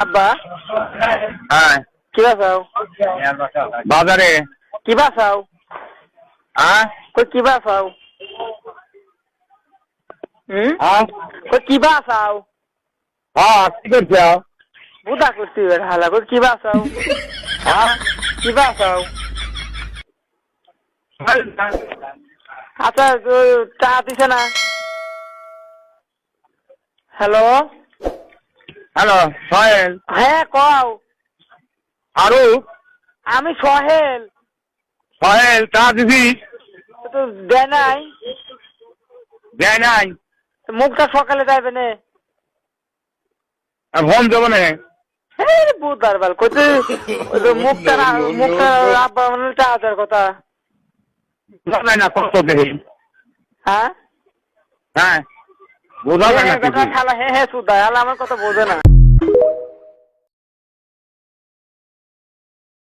আব্বা হ্যাঁ কি বাসাও বাজারে কি বাসাও হ্যাঁ কই কি বাসাও হ্যাঁ কই কি বাসাও হ্যাঁ কি করছ বুদা করছি হালা কই কি বাসাও হ্যাঁ কি বাসাও আচ্ছা চা দিছে না হ্যালো হ্যালো সোহেল হ্যাঁ কও আরু আমি সোহেল সোহেল চা দিবি তো দেয় নাই দেয় নাই মুখটা সকালে যাইবে না ফোন দেবো না বুধার বাল কইতে মুখটা আব্বা মানে টাকার কথা নাই না কত দেখি হ্যাঁ হ্যাঁ বোঝা যায় না কিছু। খালা হ্যাঁ হ্যাঁ সুদা আমার কথা বোঝে না